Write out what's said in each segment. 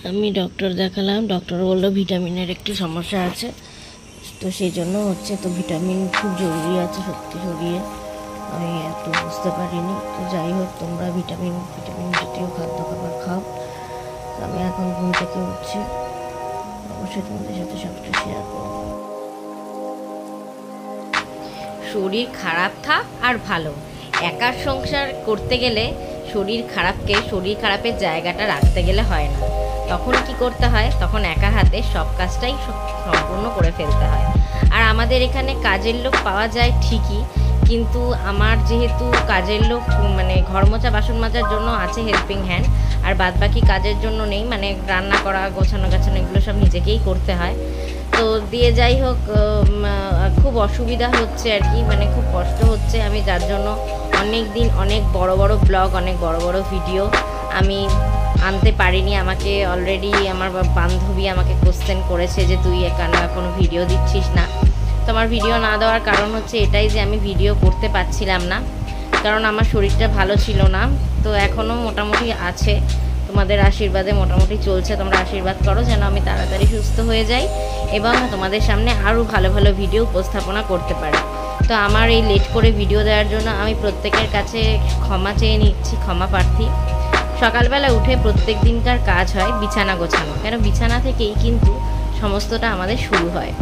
আমি ডক্টর দেখালাম, ডক্টর বললো ভিটামিনের একটু সমস্যা আছে, তো সেই জন্য হচ্ছে। তো ভিটামিন খুব জরুরি আছে সত্যি শরীরে, আমি এত বুঝতে পারিনি। তো যাই হোক, তোমরা ভিটামিন জাতীয় খাদ্য খাবার খাও। আমি এখন ঘুম থেকে উঠছি, অবশ্যই তোমাদের সাথে সবটা শেয়ার করবো। শরীর খারাপ থাক আর ভালো, একার সংসার করতে গেলে শরীর খারাপের জায়গাটা রাখতে গেলে হয় না। তখন কি করতে হয়, তখন একা হাতে সব কাজটাই সম্পূর্ণ করে ফেলতে হয়। আর আমাদের এখানে কাজের লোক পাওয়া যায় ঠিকই, কিন্তু আমার যেহেতু কাজের লোক মানে ঘর মোছা বাসন মাজার জন্য আছে হেল্পিং হ্যান্ড, আর বাদবাকি কাজের জন্য নেই, মানে রান্না করা গোছানো এগুলো সব নিজেকেই করতে হয়। তো দিয়ে যাই হোক, খুব অসুবিধা হচ্ছে আর কি, মানে খুব কষ্ট হচ্ছে। আমি যার জন্য অনেক দিন অনেক বড় বড় ব্লগ, অনেক বড় বড় ভিডিও আমি আনতে পারিনি। আমাকে অলরেডি আমার বান্ধবী আমাকে কোশ্চেন করেছে যে তুই এখানে কোনো ভিডিও দিচ্ছিস না। তো আমার ভিডিও না দেওয়ার কারণ হচ্ছে এটাই যে আমি ভিডিও করতে পারছিলাম না, কারণ আমার শরীরটা ভালো ছিল না। তো এখনও মোটামুটি আছে, তোমাদের আশীর্বাদে মোটামুটি চলছে। তোমরা আশীর্বাদ করো যেন আমি তাড়াতাড়ি সুস্থ হয়ে যাই এবং তোমাদের সামনে আরও ভালো ভালো ভিডিও উপস্থাপনা করতে পারি। তো আমার এই লেট করে ভিডিও দেওয়ার জন্য আমি প্রত্যেকের কাছে ক্ষমা চেয়ে নিচ্ছি, ক্ষমা প্রার্থী। সকালবেলা উঠে প্রত্যেক দিনকার কাজ হয় বিছানা গোছানো, কেন বিছানা থেকেই কিন্তু সমস্তটা আমাদের শুরু হয়।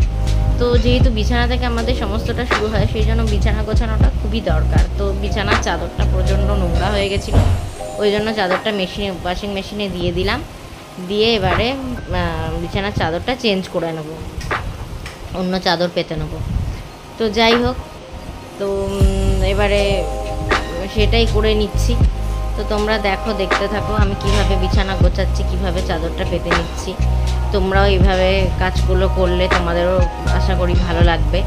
তো যেহেতু বিছানা থেকে আমাদের সমস্তটা শুরু হয়, সেই জন্য বিছানা গোছানোটা খুবই দরকার। তো বিছানার চাদরটা প্রচণ্ড নোংরা হয়ে গেছিলো, ওই জন্য চাদরটা ওয়াশিং মেশিনে দিয়ে দিলাম, দিয়ে এবারে বিছানার চাদরটা চেঞ্জ করে নেব, অন্য চাদর পেতে নেব। তো যাই হোক, তো এবারে সেটাই করে নিচ্ছি। তো তোমরা দেখতে থাকো আমি কিভাবে বিছানা গোছাচ্ছি, কিভাবে চাদরটা পেতে নিচ্ছি। তোমরাও এইভাবে কাজগুলো করলে তোমাদেরও আশা করি ভালো লাগবে।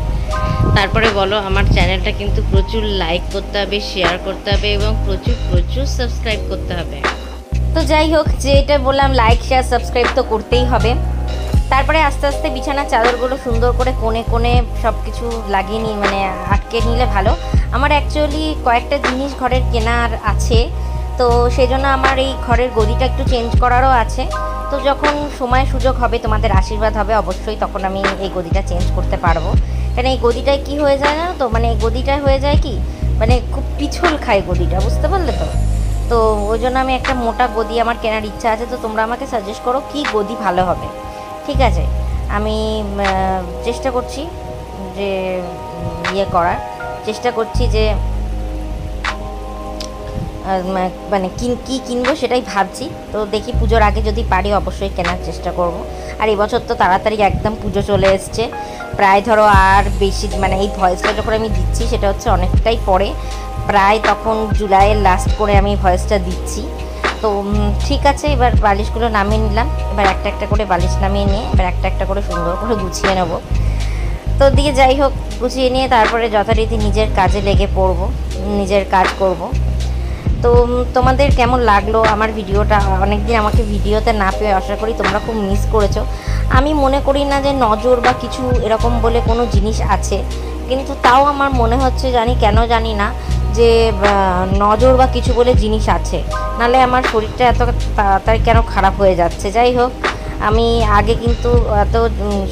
তারপরে বলো, আমার চ্যানেলটা কিন্তু প্রচুর লাইক করতে হবে, শেয়ার করতে হবে এবং প্রচুর সাবস্ক্রাইব করতে হবে। তো যাই হোক, যে এটা বললাম লাইক শেয়ার সাবস্ক্রাইব তো করতেই হবে। তারপরে আস্তে আস্তে বিছানার চাদরগুলো সুন্দর করে কোণে কোণে সব কিছু লাগিয়ে মানে আটকে নিলে ভালো। আমার অ্যাকচুয়ালি কয়েকটা জিনিস ঘরের কেনার আছে, তো সেই জন্য আমার এই ঘরের গদিটা একটু চেঞ্জ করারও আছে। তো যখন সময় সুযোগ হবে, তোমাদের আশীর্বাদ হবে অবশ্যই, তখন আমি এই গদিটা চেঞ্জ করতে পারবো। কারণ এই গদিটায় কী হয়ে যায় না, তো মানে এই গদিটায় হয়ে যায় কি, মানে খুব পিছল খায় গদিটা, বুঝতে পারলে তো। তো ওই জন্য আমি একটা মোটা গদি আমার কেনার ইচ্ছা আছে। তো তোমরা আমাকে সাজেস্ট করো কী গদি ভালো হবে। ঠিক আছে, আমি চেষ্টা করছি যে করার চেষ্টা করছি যে মানে কী কিনবো সেটাই ভাবছি। তো দেখি পুজোর আগে যদি পারি অবশ্যই কেনার চেষ্টা করব। আর এবছর তো তাড়াতাড়ি একদম পুজো চলে এসছে, প্রায় ধরো আর বেশি, মানে এই ভয়েসটা যখন আমি দিচ্ছি সেটা হচ্ছে অনেকটাই পরে, প্রায় তখন জুলাইয়ের লাস্ট করে আমি ভয়েসটা দিচ্ছি। তো ঠিক আছে, এবার বালিশগুলো নামিয়ে নিলাম। এবার একটা একটা করে বালিশ নামিয়ে নিয়ে এবার একটা একটা করে সুন্দর করে গুছিয়ে নেব। তো দিয়ে যাই হোক, গুছিয়ে নিয়ে তারপরে যথারীতি নিজের কাজে লেগে পড়বো, নিজের কাজ করব। তো তোমাদের কেমন লাগলো আমার ভিডিওটা? অনেকদিন আমাকে ভিডিওতে না পেয়ে আশা করি তোমরা খুব মিস করেছো। আমি মনে করি না যে নজর বা কিছু এরকম বলে কোনো জিনিস আছে, কিন্তু তাও আমার মনে হচ্ছে, কেন জানি না, যে নজর বা কিছু বলে জিনিস আছে, নাহলে আমার শরীরটা এত তাড়াতাড়ি কেন খারাপ হয়ে যাচ্ছে। যাই হোক, আমি আগে কিন্তু এত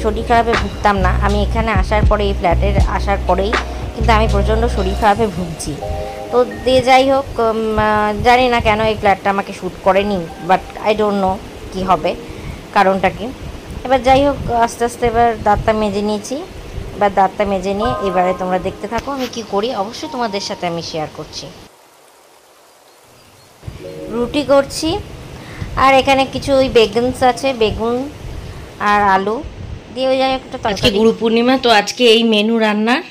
শরীর খারাপে ভুগতাম না। আমি এখানে আসার পরে, এই ফ্ল্যাটে আসার পরেই কিন্তু আমি প্রচণ্ড শরীর খারাপে ভুগছি। তো দিয়ে যাই হোক, জানি না কেন এই ফ্ল্যাটটা আমাকে শ্যুট করেনি, বাট আই ডোন্ট নো কী হবে, কারণটা কি। এবার যাই হোক, আস্তে আস্তে এবার দাঁতটা মেজে নিয়েছি। এবার দাঁতটা মেজে নিয়ে এবারে তোমরা দেখতে থাকো আমি কি করি, অবশ্যই তোমাদের সাথে আমি শেয়ার করছি। রুটি করছি, আর এখানে কিছু ওই বেগুনস আছে, বেগুন আর আলু দিয়ে ওই যাই একটা। আজকে গুরু পূর্ণিমা, তো আজকে এই মেনু রান্নার।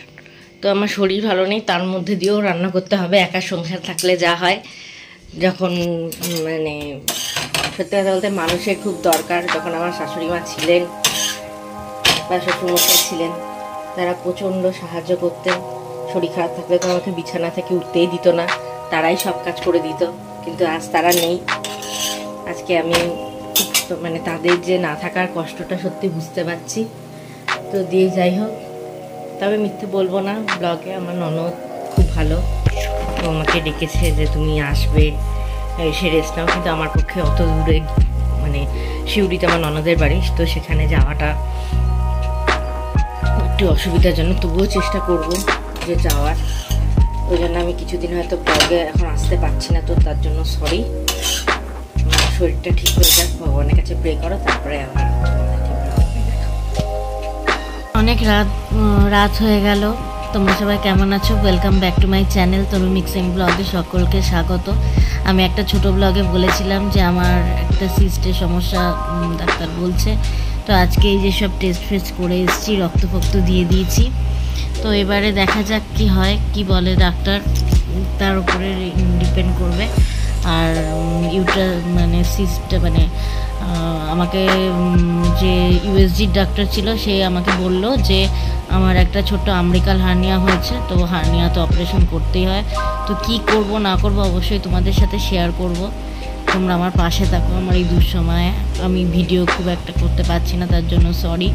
তো আমার শরীর ভালো নেই, তার মধ্যে দিয়েও রান্না করতে হবে। একা সংসার থাকলে যা হয়, যখন মানে সত্যি কথা বলতে মানুষের খুব দরকার। যখন আমার শাশুড়ি মা ছিলেন বা শ্বশুরমশাই ছিলেন, তারা প্রচণ্ড সাহায্য করতেন। শরীর খারাপ থাকলে তো আমাকে বিছানা থেকে উঠতেই দিত না, তারাই সব কাজ করে দিত। কিন্তু আজ তারা নেই। আজকে আমি মানে তাদের যে না থাকার কষ্টটা সত্যি বুঝতে পারছি। তো দিয়ে যাই হোক, তবে মিথ্যে বলবো না, ব্লগে আমার ননদ খুব ভালো, আমাকে ডেকেছে যে তুমি আসবে, এসে রেস্ট নাও। কিন্তু আমার পক্ষে অত দূরে মানে শিউরিতে আমার ননদের বাড়ি, তো সেখানে যাওয়াটা একটু অসুবিধার জন্য, তবুও চেষ্টা করব যে যাওয়ার। ওই জন্য আমি কিছুদিন হয়তো ব্লগে এখন আসতে পারছি না, তো তার জন্য সরি। শরীরটা ঠিক হয়ে যাক, ভগবানের কাছে প্রে করো, তারপরে আবার অনেক রাত হয়ে গেল। তোমরা সবাই কেমন আছো? Welcome back to my channel Tanu mixing ব্লগে সকলকে স্বাগত। আমি একটা ছোট ব্লগে বলেছিলাম যে আমার একটা সিস্টের সমস্যা ডাক্তার বলছে, তো আজকে এই যে সব টেস্ট ফেস্ট করে এসেছি, রক্ত ফক্ত দিয়ে দিয়েছি। তো এবারে দেখা যাক কি হয়, কি বলে ডাক্তার, তার উপরে ডিপেন্ড করবে। আর মানে সিস্ট মানে আমাকে যে ইউএসজির ডাক্তার ছিল সে আমাকে বলল যে আমার একটা ছোট্ট আম্বিকাল হার্নিয়া হয়েছে, তো হার্নিয়া তো অপারেশন করতেই হয়। তো কি করব না করব অবশ্যই তোমাদের সাথে শেয়ার করব। তোমরা আমার পাশে থাকো আমার এই দুঃসময়ে। আমি ভিডিও খুব একটা করতে পারছি না, তার জন্য সরি।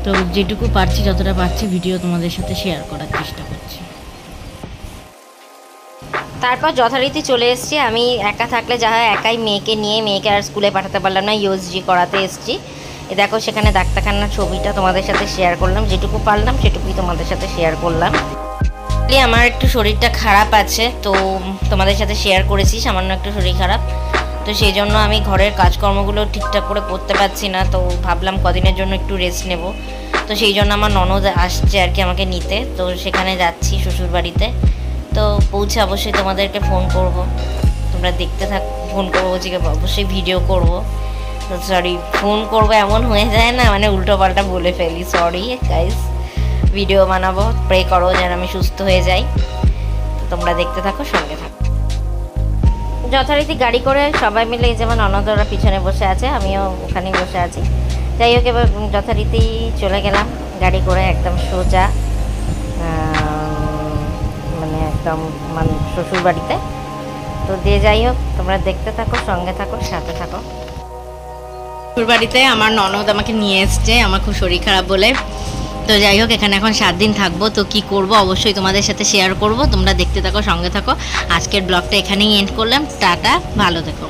তো যেটুকু পারছি, যতটা পারছি ভিডিও তোমাদের সাথে শেয়ার করার চেষ্টা করছি। তারপর যথারীতি চলে এসেছি। আমি একা থাকলে যা হয়, একাই মেয়েকে আর স্কুলে পাঠাতে পারলাম না, ইউএসজি করাতে এসেছি। দেখো সেখানে ডাক্তারখানার ছবিটা তোমাদের সাথে শেয়ার করলাম, যেটুকু পারলাম সেটুকুই তোমাদের সাথে শেয়ার করলাম। আমার একটু শরীরটা খারাপ আছে, তো তোমাদের সাথে শেয়ার করেছি সামান্য একটু শরীর খারাপ, তো সেই জন্য আমি ঘরের কাজকর্মগুলো ঠিকঠাক করে করতে পারছি না। তো ভাবলাম কদিনের জন্য একটু রেস্ট নেব, তো সেই জন্য আমার ননদ আসছে আর কি আমাকে নিতে। তো সেখানে যাচ্ছি শ্বশুর বাড়িতে। তো পৌঁছে অবশ্যই তোমাদেরকে ফোন করব, তোমরা দেখতে থাক। ফোন করবো বলছি, অবশ্যই ভিডিও করব। তো সরি, ফোন করবো এমন হয়ে যায় না, মানে উল্টো পাল্টা বলে ফেলি, সরি গাইস। ভিডিও বানাবো, প্রে করো যেন আমি সুস্থ হয়ে যাই। তো তোমরা দেখতে থাকো, সঙ্গে থাকো। যথারীতি গাড়ি করে সবাই মিলে, এই যেমন ননদরা পিছনে বসে আছে, আমিও ওখানেই বসে আছি। যাই হোক, এবার যথারীতি চলে গেলাম গাড়ি করে একদম সোজা, মানে একদম মানে শ্বশুর বাড়িতে। তো দিয়ে যাই হোক, তোমরা দেখতে থাকো, সঙ্গে থাকো, সাথে থাকো। শ্বশুর বাড়িতে আমার ননদ আমাকে নিয়ে এসছে আমার খুব শরীর খারাপ বলে। তো যাই হোক, এখানে এখন 7 দিন থাকবো, তো কি করব অবশ্যই তোমাদের সাথে শেয়ার করব। তোমরা দেখতে থাকো, সঙ্গে থাকো। আজকের ব্লগটা এখানেই এন্ড করলাম। টাটা, ভালো থেকো।